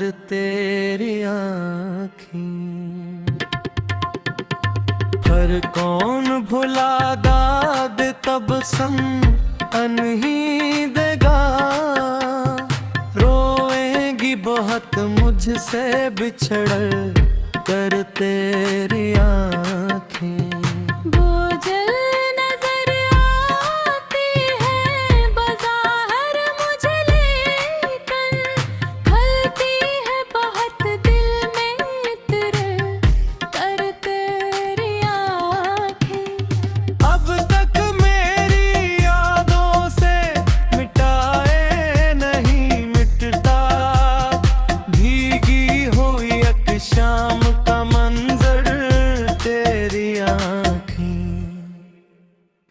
तेरी आँखें हर कौन भुला दाद तब अनही देगा। रोएंगी बहुत मुझसे बिछड़ कर तेरी आँखें। शाम का मंजर तेरी आँखें।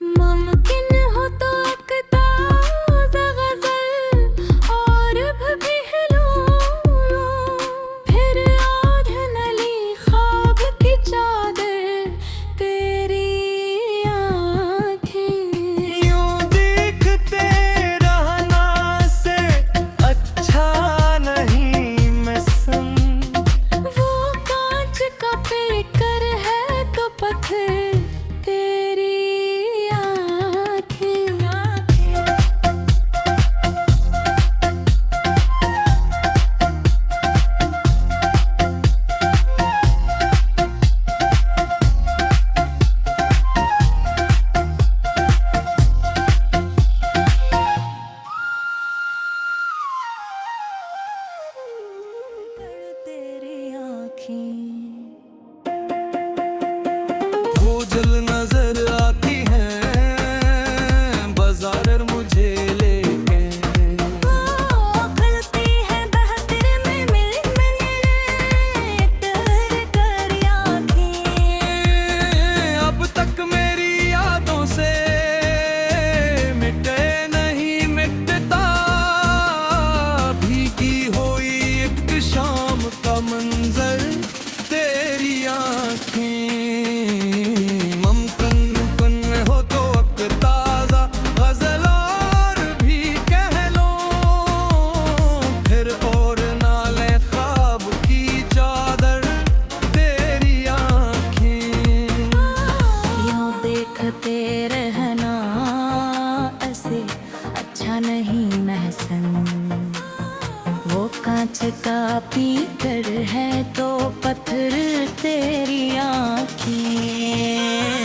मुमकिन हो तो एक ताज़ा गज़ल और भी लूं, फिर आध नली ख्वाब की चादर तेरी आँखें। यूं देखते रहना से अच्छा नहीं मैं कर है तो पत्थर तेरी आँखें। तेरी आँखें जल नजर आती है बाजार मुझे लेके। खलती है बहतर में मिल कर आँखें। अब तक मेरी यादों से मिटे नहीं मिटता भीगी हुई एक शाम का मंजर तेरी आँखें। देखते रहना ऐसे अच्छा नहीं महसन। वो कांच का पीकर है तो पत्थर तेरी आँखें।